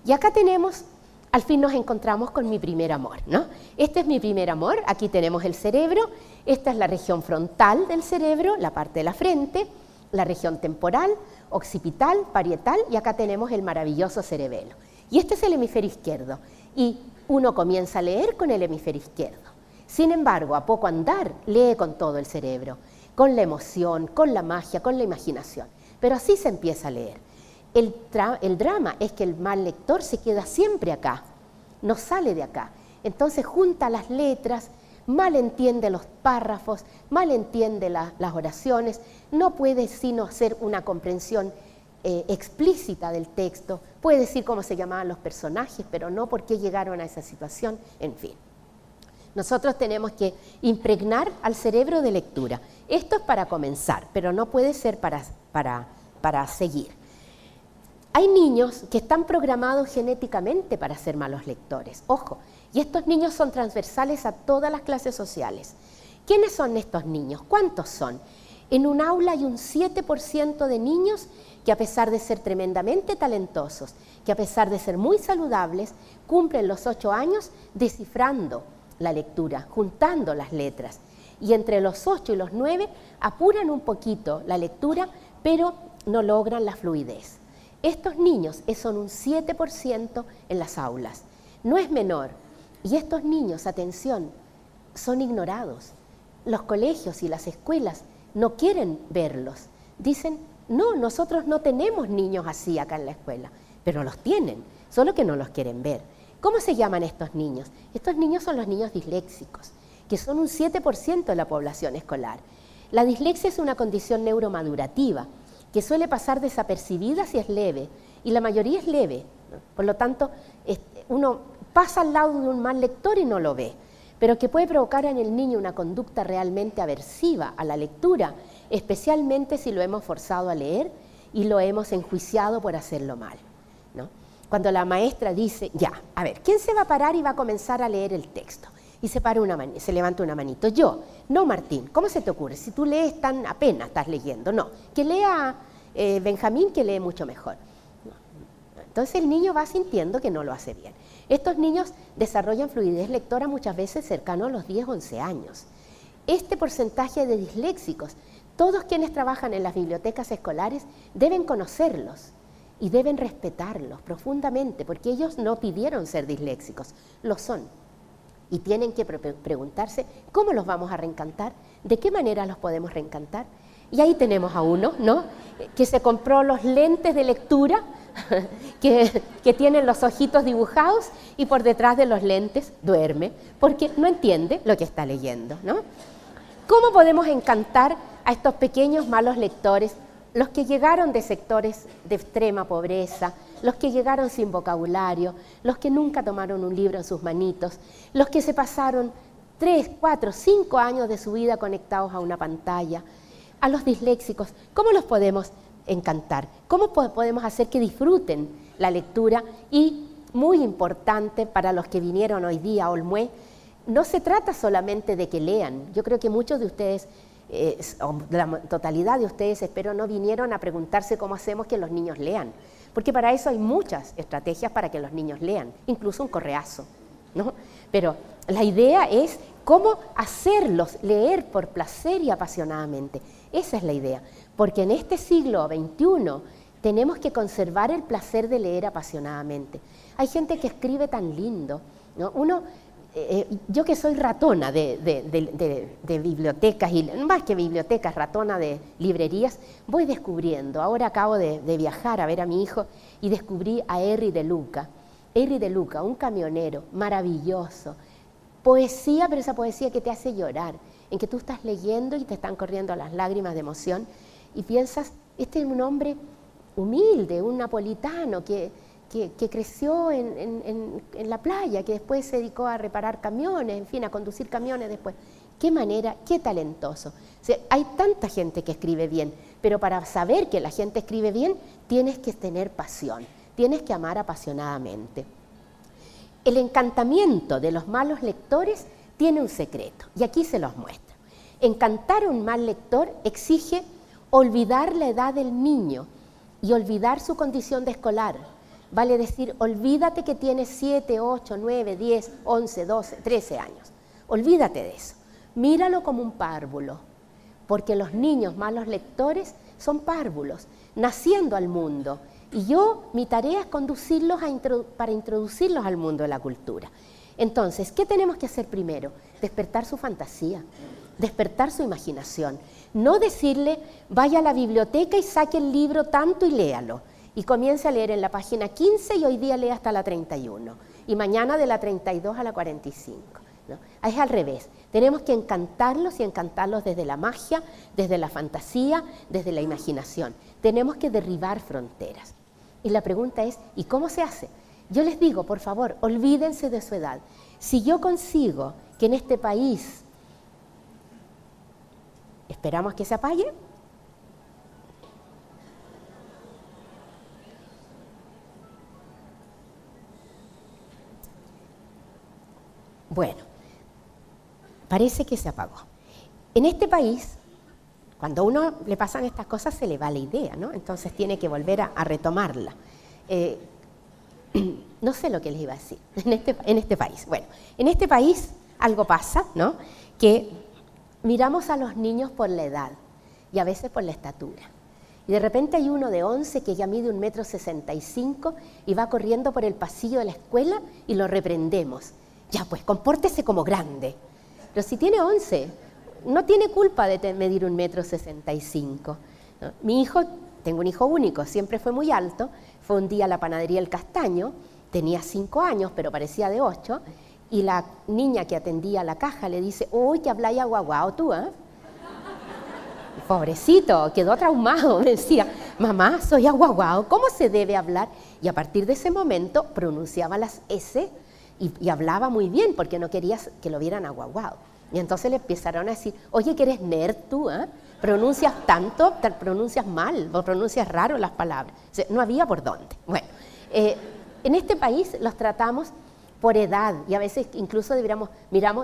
Y acá tenemos, al fin nos encontramos con mi primer amor, ¿no? Este es mi primer amor, aquí tenemos el cerebro, esta es la región frontal del cerebro, la parte de la frente, la región temporal, occipital, parietal, y acá tenemos el maravilloso cerebelo. Y este es el hemisferio izquierdo, y uno comienza a leer con el hemisferio izquierdo. Sin embargo, a poco andar, lee con todo el cerebro, con la emoción, con la magia, con la imaginación. Pero así se empieza a leer. El drama es que el mal lector se queda siempre acá, no sale de acá. Entonces junta las letras, mal entiende los párrafos, mal entiende las oraciones, no puede sino hacer una comprensión explícita del texto, puede decir cómo se llamaban los personajes, pero no por qué llegaron a esa situación, en fin. Nosotros tenemos que impregnar al cerebro de lectura. Esto es para comenzar, pero no puede ser para seguir. Hay niños que están programados genéticamente para ser malos lectores, ojo, y estos niños son transversales a todas las clases sociales. ¿Quiénes son estos niños? ¿Cuántos son? En un aula hay un 7% de niños que, a pesar de ser tremendamente talentosos, que a pesar de ser muy saludables, cumplen los 8 años descifrando la lectura, juntando las letras. Y entre los 8 y los 9 apuran un poquito la lectura, pero no logran la fluidez. Estos niños son un 7% en las aulas. No es menor. Y estos niños, atención, son ignorados. Los colegios y las escuelas no quieren verlos. Dicen, no, nosotros no tenemos niños así acá en la escuela, pero los tienen, solo que no los quieren ver. ¿Cómo se llaman estos niños? Estos niños son los niños disléxicos, que son un 7% de la población escolar. La dislexia es una condición neuromadurativa que suele pasar desapercibida si es leve, y la mayoría es leve. Por lo tanto, uno pasa al lado de un mal lector y no lo ve, pero que puede provocar en el niño una conducta realmente aversiva a la lectura, especialmente si lo hemos forzado a leer y lo hemos enjuiciado por hacerlo mal, ¿no? Cuando la maestra dice, ya, a ver, ¿quién se va a parar y va a comenzar a leer el texto? Y se levanta una manito. Yo, no Martín, ¿cómo se te ocurre? Si tú lees tan apenas estás leyendo, no, que lea Benjamín, que lee mucho mejor. Entonces el niño va sintiendo que no lo hace bien. Estos niños desarrollan fluidez lectora muchas veces cercano a los 10, 11 años. Este porcentaje de disléxicos, todos quienes trabajan en las bibliotecas escolares deben conocerlos y deben respetarlos profundamente, porque ellos no pidieron ser disléxicos, lo son. Y tienen que preguntarse cómo los vamos a reencantar, de qué manera los podemos reencantar. Y ahí tenemos a uno, ¿no?, que se compró los lentes de lectura, que tienen los ojitos dibujados y por detrás de los lentes duerme, porque no entiende lo que está leyendo, ¿no? ¿Cómo podemos encantar a estos pequeños malos lectores, los que llegaron de sectores de extrema pobreza, los que llegaron sin vocabulario, los que nunca tomaron un libro en sus manitos, los que se pasaron 3, 4, 5 años de su vida conectados a una pantalla? A los disléxicos, ¿cómo los podemos encantar? ¿Cómo podemos hacer que disfruten la lectura? Y muy importante para los que vinieron hoy día a Olmué, no se trata solamente de que lean. Yo creo que muchos de ustedes, la totalidad de ustedes, espero, no vinieron a preguntarse cómo hacemos que los niños lean, porque para eso hay muchas estrategias para que los niños lean, incluso un correazo, ¿no? Pero la idea es cómo hacerlos leer por placer y apasionadamente. Esa es la idea, porque en este siglo XXI tenemos que conservar el placer de leer apasionadamente. Hay gente que escribe tan lindo, ¿no? Yo que soy ratona de bibliotecas, y más que bibliotecas, ratona de librerías, voy descubriendo. Ahora acabo de viajar a ver a mi hijo y descubrí a Henry de Luca. Henry de Luca, un camionero maravilloso. Poesía, pero esa poesía que te hace llorar, en que tú estás leyendo y te están corriendo las lágrimas de emoción y piensas, este es un hombre humilde, un napolitano que creció en la playa, que después se dedicó a reparar camiones, en fin, a conducir camiones después. Qué manera, qué talentoso. O sea, hay tanta gente que escribe bien, pero para saber que la gente escribe bien, tienes que tener pasión, tienes que amar apasionadamente. El encantamiento de los malos lectores tiene un secreto, y aquí se los muestro. Encantar a un mal lector exige olvidar la edad del niño y olvidar su condición de escolar. Vale decir, olvídate que tienes 7, 8, 9, 10, 11, 12, 13 años. Olvídate de eso. Míralo como un párvulo, porque los niños malos lectores son párvulos, naciendo al mundo. Y mi tarea es conducirlos para introducirlos al mundo de la cultura. Entonces, ¿qué tenemos que hacer primero? Despertar su fantasía, despertar su imaginación. No decirle, vaya a la biblioteca y saque el libro tanto y léalo. Y comience a leer en la página 15 y hoy día lee hasta la 31. Y mañana de la 32 a la 45. ¿No? Es al revés. Tenemos que encantarlos y encantarlos desde la magia, desde la fantasía, desde la imaginación. Tenemos que derribar fronteras. Y la pregunta es, ¿y cómo se hace? Yo les digo, por favor, olvídense de su edad. Si yo consigo que en este país, esperamos que se apague, bueno, parece que se apagó. En este país, cuando a uno le pasan estas cosas se le va la idea, ¿no? Entonces tiene que volver a retomarla. No sé lo que les iba a decir en este país. Bueno, en este país algo pasa, ¿no? Que miramos a los niños por la edad y a veces por la estatura. Y de repente hay uno de 11 que ya mide 1,65 m y va corriendo por el pasillo de la escuela y lo reprendemos. Ya, pues, compórtese como grande. Pero si tiene 11, no tiene culpa de medir 1,65 m, ¿no? Mi hijo, tengo un hijo único, siempre fue muy alto, fue un día a la panadería El Castaño, tenía 5 años, pero parecía de 8, y la niña que atendía la caja le dice, uy, que habláis aguaguao tú, ¿eh? Pobrecito, quedó traumado, me decía, mamá, soy aguaguao, ¿cómo se debe hablar? Y a partir de ese momento pronunciaba las S y hablaba muy bien porque no quería que lo vieran aguaguao. Y entonces le empezaron a decir, oye, que eres nerd tú, ¿eh? Pronuncias tanto, pronuncias mal, o pronuncias raro las palabras. O sea, no había por dónde. Bueno, en este país los tratamos por edad y a veces incluso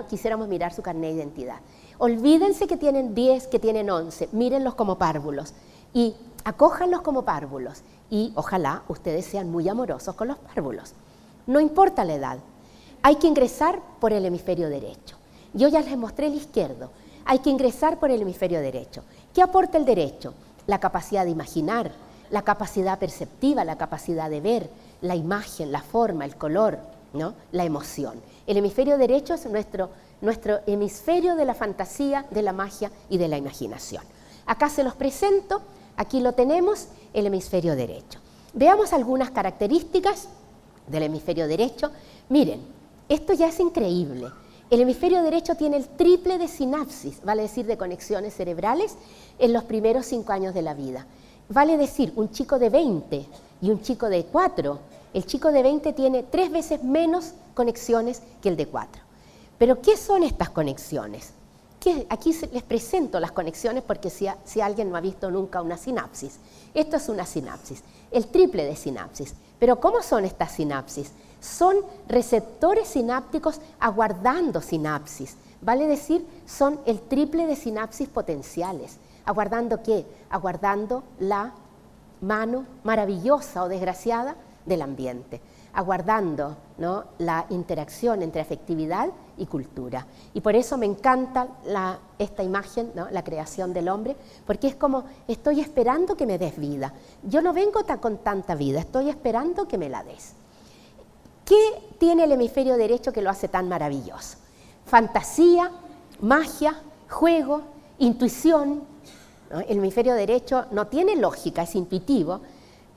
quisiéramos mirar su carnet de identidad. Olvídense que tienen 10, que tienen 11, mírenlos como párvulos y acójanlos como párvulos y ojalá ustedes sean muy amorosos con los párvulos. No importa la edad, hay que ingresar por el hemisferio derecho. Yo ya les mostré el izquierdo, hay que ingresar por el hemisferio derecho. ¿Qué aporta el derecho? La capacidad de imaginar, la capacidad perceptiva, la capacidad de ver, la imagen, la forma, el color, ¿no? La emoción. El hemisferio derecho es nuestro hemisferio de la fantasía, de la magia y de la imaginación. Acá se los presento, aquí lo tenemos, el hemisferio derecho. Veamos algunas características del hemisferio derecho. Miren, esto ya es increíble. El hemisferio derecho tiene el triple de sinapsis, vale decir de conexiones cerebrales, en los primeros 5 años de la vida. Vale decir, un chico de 20 y un chico de 4, el chico de 20 tiene 3 veces menos conexiones que el de 4. Pero, ¿qué son estas conexiones? Aquí les presento las conexiones porque si alguien no ha visto nunca una sinapsis. Esto es una sinapsis, el triple de sinapsis. Pero, ¿cómo son estas sinapsis? Son receptores sinápticos aguardando sinapsis. Vale decir, son el triple de sinapsis potenciales. ¿Aguardando qué? Aguardando la mano maravillosa o desgraciada del ambiente. Aguardando, ¿no?, la interacción entre afectividad y cultura. Y por eso me encanta esta imagen, ¿no?, la creación del hombre, porque es como, estoy esperando que me des vida. Yo no vengo con tanta vida, estoy esperando que me la des. ¿Qué tiene el hemisferio derecho que lo hace tan maravilloso? Fantasía, magia, juego, intuición, ¿no? El hemisferio derecho no tiene lógica, es intuitivo.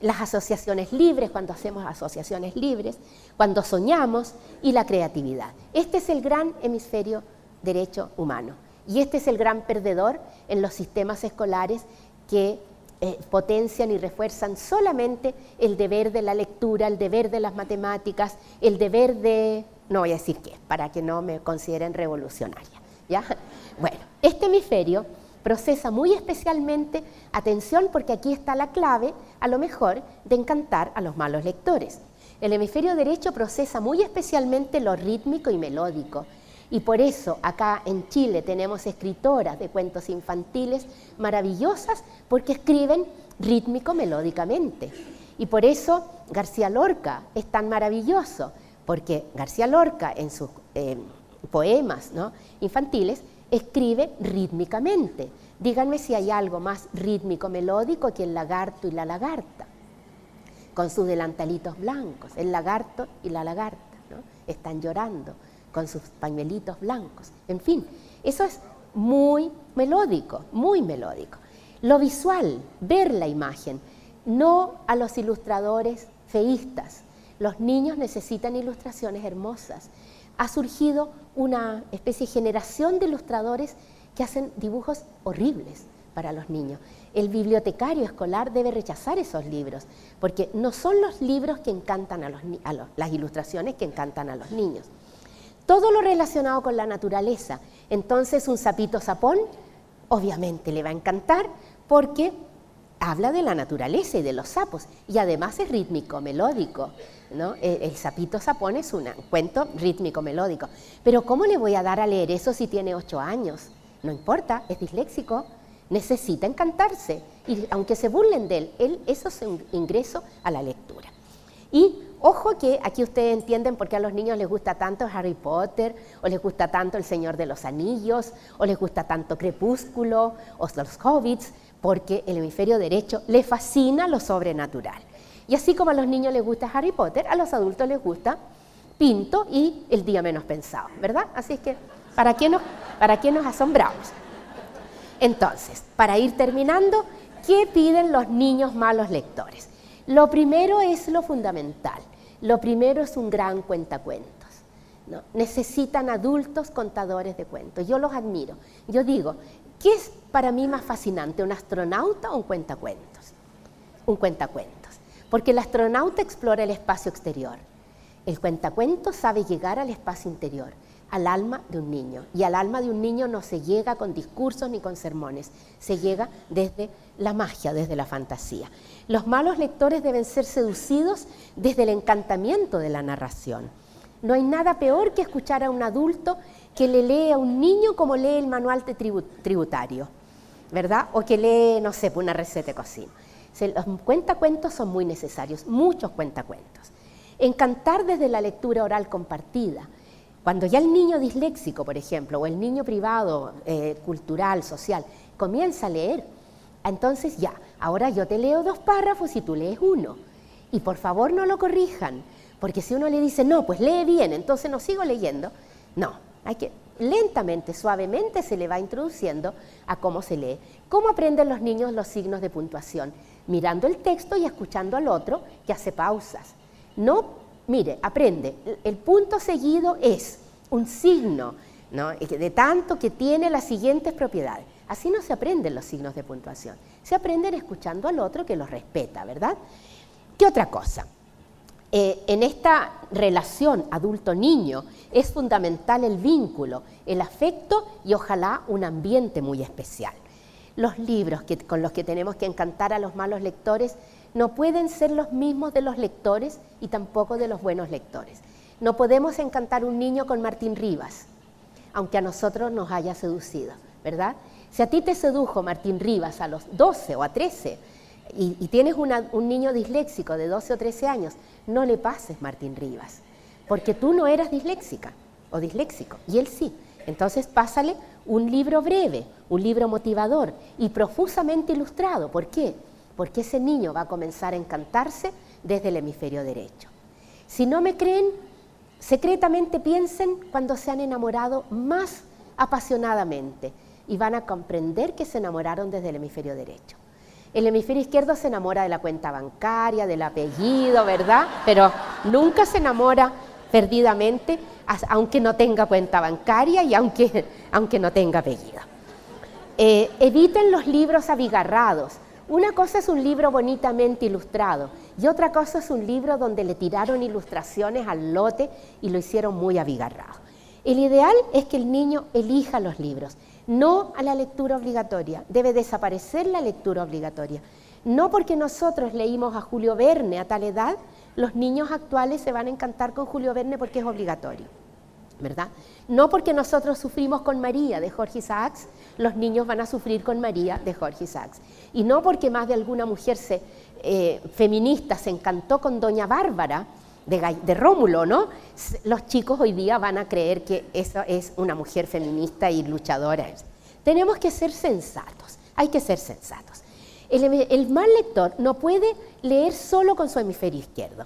Las asociaciones libres, cuando hacemos asociaciones libres, cuando soñamos y la creatividad. Este es el gran hemisferio derecho humano y este es el gran perdedor en los sistemas escolares que potencian y refuerzan solamente el deber de la lectura, el deber de las matemáticas, el deber de, no voy a decir qué, para que no me consideren revolucionaria, ¿ya? Bueno, este hemisferio procesa muy especialmente, atención porque aquí está la clave, a lo mejor, de encantar a los malos lectores. El hemisferio derecho procesa muy especialmente lo rítmico y melódico. Y por eso acá en Chile tenemos escritoras de cuentos infantiles maravillosas porque escriben rítmico-melódicamente. Y por eso García Lorca es tan maravilloso, porque García Lorca en sus poemas, ¿no?, infantiles escribe rítmicamente. Díganme si hay algo más rítmico-melódico que el lagarto y la lagarta, con sus delantalitos blancos. El lagarto y la lagarta, ¿no?, están llorando con sus pañuelitos blancos. En fin, eso es muy melódico, muy melódico. Lo visual, ver la imagen, no a los ilustradores feístas. Los niños necesitan ilustraciones hermosas. Ha surgido una especie de generación de ilustradores que hacen dibujos horribles para los niños. El bibliotecario escolar debe rechazar esos libros, porque no son los libros que encantan las ilustraciones que encantan a los niños. Todo lo relacionado con la naturaleza. Entonces un sapito sapón obviamente le va a encantar porque habla de la naturaleza y de los sapos y además es rítmico, melódico, ¿no? El sapito sapón es un cuento rítmico, melódico. Pero ¿cómo le voy a dar a leer eso si tiene 8 años? No importa, es disléxico. necesita encantarse, y aunque se burlen de él, eso es un ingreso a la lectura. Y ojo que aquí ustedes entienden por qué a los niños les gusta tanto Harry Potter, o les gusta tanto El Señor de los Anillos, o les gusta tanto Crepúsculo, o los Hobbits, porque el hemisferio derecho le fascina lo sobrenatural. Y así como a los niños les gusta Harry Potter, a los adultos les gusta Pinto y El Día Menos Pensado, ¿verdad? Así es que, ¿para qué nos asombramos? Entonces, para ir terminando, ¿qué piden los niños malos lectores? Lo primero es lo fundamental. Lo primero es un gran cuentacuentos, ¿no? Necesitan adultos contadores de cuentos. Yo los admiro. Yo digo, ¿qué es para mí más fascinante, un astronauta o un cuentacuentos? Un cuentacuentos. Porque el astronauta explora el espacio exterior. El cuentacuentos sabe llegar al espacio interior, al alma de un niño. Y al alma de un niño no se llega con discursos ni con sermones, se llega desde la magia, desde la fantasía. Los malos lectores deben ser seducidos desde el encantamiento de la narración. No hay nada peor que escuchar a un adulto que le lee a un niño como lee el manual de tributario, ¿verdad? O que lee, no sé, una receta de cocina. Los cuentacuentos son muy necesarios, muchos cuentacuentos. Encantar desde la lectura oral compartida. Cuando ya el niño disléxico, por ejemplo, o el niño privado, cultural, social, comienza a leer, entonces ya, ahora yo te leo 2 párrafos y tú lees 1. Y por favor no lo corrijan, porque si uno le dice, no, pues lee bien, entonces no sigo leyendo. No, hay que lentamente, suavemente se le va introduciendo a cómo se lee. ¿Cómo aprenden los niños los signos de puntuación? Mirando el texto y escuchando al otro que hace pausas. No, mire, aprende, el punto seguido es un signo, ¿no?, de tanto que tiene las siguientes propiedades. Así no se aprenden los signos de puntuación, se aprenden escuchando al otro que los respeta, ¿verdad? ¿Qué otra cosa? En esta relación adulto-niño es fundamental el vínculo, el afecto y ojalá un ambiente muy especial. Los libros con los que tenemos que encantar a los malos lectores no pueden ser los mismos de los lectores y tampoco de los buenos lectores. No podemos encantar a un niño con Martín Rivas, aunque a nosotros nos haya seducido, ¿verdad? Si a ti te sedujo Martín Rivas a los 12 o a 13 y tienes un niño disléxico de 12 o 13 años, no le pases Martín Rivas, porque tú no eras disléxica o disléxico y él sí. Entonces pásale un libro breve, un libro motivador y profusamente ilustrado. ¿Por qué? Porque ese niño va a comenzar a encantarse desde el hemisferio derecho. Si no me creen, secretamente piensen cuando se han enamorado más apasionadamente y van a comprender que se enamoraron desde el hemisferio derecho. El hemisferio izquierdo se enamora de la cuenta bancaria, del apellido, ¿verdad? Pero nunca se enamora perdidamente, aunque no tenga cuenta bancaria y aunque no tenga apellido. Eviten los libros abigarrados. Una cosa es un libro bonitamente ilustrado y otra cosa es un libro donde le tiraron ilustraciones al lote y lo hicieron muy abigarrado. El ideal es que el niño elija los libros, no a la lectura obligatoria. Debe desaparecer la lectura obligatoria. No porque nosotros leímos a Julio Verne a tal edad, los niños actuales se van a encantar con Julio Verne porque es obligatorio, ¿verdad? No porque nosotros sufrimos con María de Jorge Isaacs, los niños van a sufrir con María de Jorge Isaacs. Y no porque más de alguna mujer feminista se encantó con Doña Bárbara de Rómulo, ¿no? Los chicos hoy día van a creer que esa es una mujer feminista y luchadora. Tenemos que ser sensatos, hay que ser sensatos. El mal lector no puede leer solo con su hemisferio izquierdo.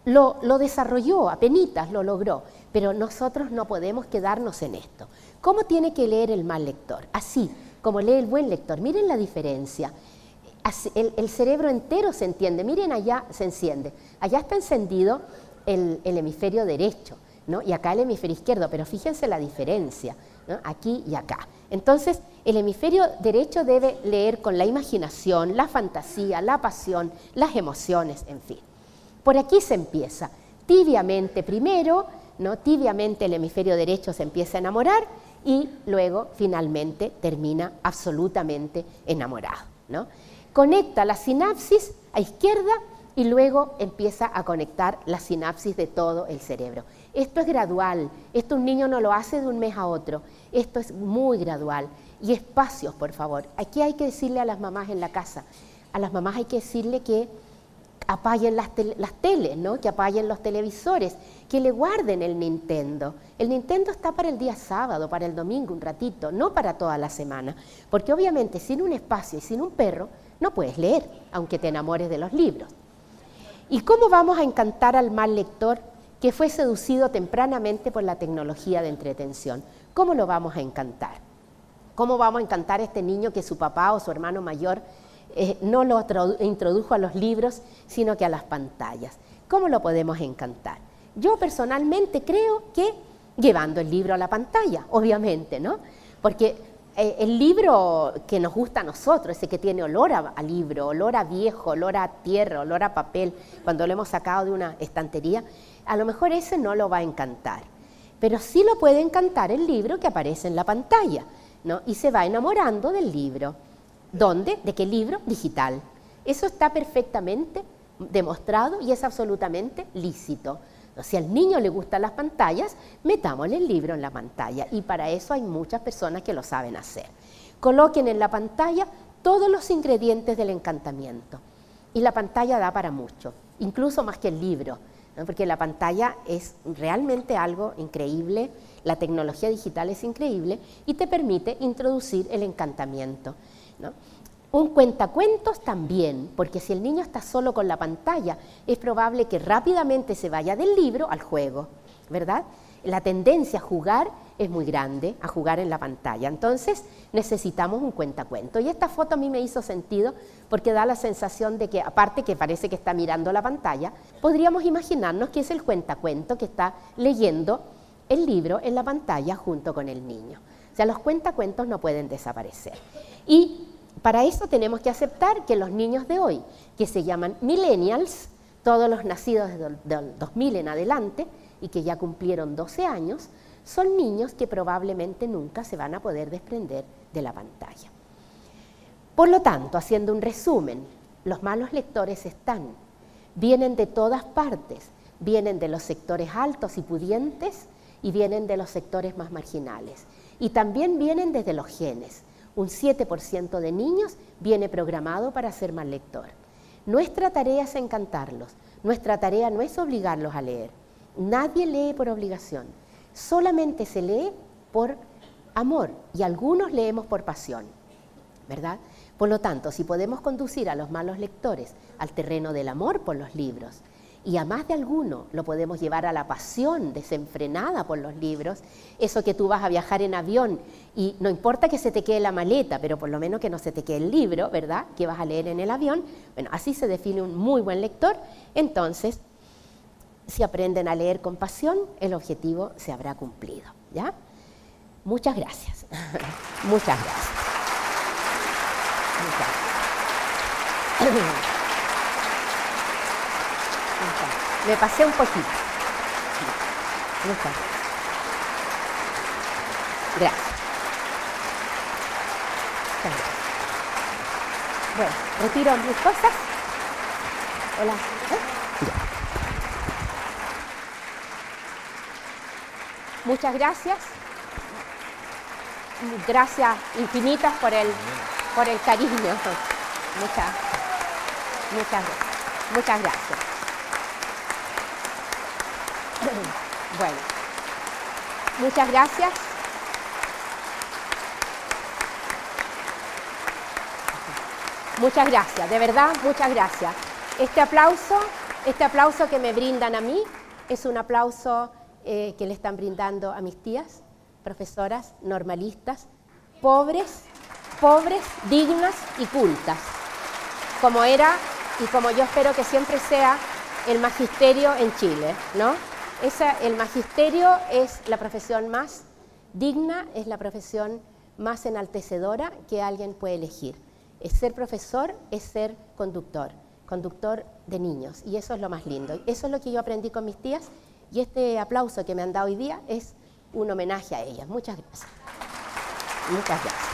Lo desarrolló, apenitas lo logró, pero nosotros no podemos quedarnos en esto. ¿Cómo tiene que leer el mal lector? Así como lee el buen lector. Miren la diferencia. El cerebro entero se entiende. Miren, allá se enciende. Allá está encendido el hemisferio derecho, ¿no? Y acá el hemisferio izquierdo, pero fíjense la diferencia, ¿no? Aquí y acá. Entonces, el hemisferio derecho debe leer con la imaginación, la fantasía, la pasión, las emociones, en fin. Por aquí se empieza, tibiamente primero, ¿no? Tibiamente el hemisferio derecho se empieza a enamorar y luego finalmente termina absolutamente enamorado, ¿no? Conecta la sinapsis a izquierda y luego empieza a conectar la sinapsis de todo el cerebro. Esto es gradual, esto un niño no lo hace de un mes a otro, esto es muy gradual Y espacios, por favor. Aquí hay que decirle a las mamás en la casa, a las mamás hay que decirle que apaguen las teles, ¿no? Que apaguen los televisores, que le guarden el Nintendo. El Nintendo está para el día sábado, para el domingo, un ratito, no para toda la semana. Porque obviamente sin un espacio y sin un perro no puedes leer, aunque te enamores de los libros. ¿Y cómo vamos a encantar al mal lector que fue seducido tempranamente por la tecnología de entretención? ¿Cómo lo vamos a encantar? ¿Cómo vamos a encantar a este niño que su papá o su hermano mayor no lo introdujo a los libros, sino que a las pantallas? ¿Cómo lo podemos encantar? Yo personalmente creo que llevando el libro a la pantalla, obviamente, ¿no? Porque el libro que nos gusta a nosotros, ese que tiene olor a libro, olor a viejo, olor a tierra, olor a papel, cuando lo hemos sacado de una estantería, a lo mejor ese no lo va a encantar. Pero sí lo puede encantar el libro que aparece en la pantalla, ¿no? Y se va enamorando del libro. ¿Dónde? ¿De qué libro? Digital. Eso está perfectamente demostrado y es absolutamente lícito. Si al niño le gustan las pantallas, metámosle el libro en la pantalla y para eso hay muchas personas que lo saben hacer. Coloquen en la pantalla todos los ingredientes del encantamiento y la pantalla da para mucho, incluso más que el libro, ¿no? Porque la pantalla es realmente algo increíble, la tecnología digital es increíble y te permite introducir el encantamiento, ¿no? Un cuentacuentos también, porque si el niño está solo con la pantalla, es probable que rápidamente se vaya del libro al juego, ¿verdad? La tendencia a jugar es muy grande, a jugar en la pantalla. Entonces necesitamos un cuentacuentos. Y esta foto a mí me hizo sentido porque da la sensación de que, aparte que parece que está mirando la pantalla, podríamos imaginarnos que es el cuentacuento que está leyendo el libro en la pantalla junto con el niño. O sea, los cuentacuentos no pueden desaparecer. Y para eso tenemos que aceptar que los niños de hoy, que se llaman millennials, todos los nacidos del 2000 en adelante y que ya cumplieron 12 años, son niños que probablemente nunca se van a poder desprender de la pantalla. Por lo tanto, haciendo un resumen, los malos lectores vienen de todas partes, vienen de los sectores altos y pudientes y vienen de los sectores más marginales. Y también vienen desde los genes. Un 7% de niños viene programado para ser mal lector. Nuestra tarea es encantarlos, nuestra tarea no es obligarlos a leer. Nadie lee por obligación, solamente se lee por amor y algunos leemos por pasión, ¿verdad? Por lo tanto, si podemos conducir a los malos lectores al terreno del amor por los libros y a más de alguno lo podemos llevar a la pasión desenfrenada por los libros, eso que tú vas a viajar en avión y no importa que se te quede la maleta, pero por lo menos que no se te quede el libro, ¿verdad?, que vas a leer en el avión, bueno, así se define un muy buen lector. Entonces, si aprenden a leer con pasión, el objetivo se habrá cumplido, ¿ya? Muchas gracias. Muchas gracias. Muchas gracias. Me pasé un poquito. Muchas gracias. Gracias. Muchas gracias. Bueno, retiro mis cosas. Hola. Muchas gracias. Gracias infinitas por el cariño. Muchas gracias. Muchas gracias. Bueno, muchas gracias. Muchas gracias, de verdad, muchas gracias. Este aplauso que me brindan a mí es un aplauso que le están brindando a mis tías, profesoras, normalistas, pobres, dignas y cultas, como era y como yo espero que siempre sea el magisterio en Chile, ¿no? El magisterio es la profesión más digna, es la profesión más enaltecedora que alguien puede elegir. Es ser profesor, es ser conductor de niños, y eso es lo más lindo. Eso es lo que yo aprendí con mis tías, y este aplauso que me han dado hoy día es un homenaje a ellas. Muchas gracias. Muchas gracias.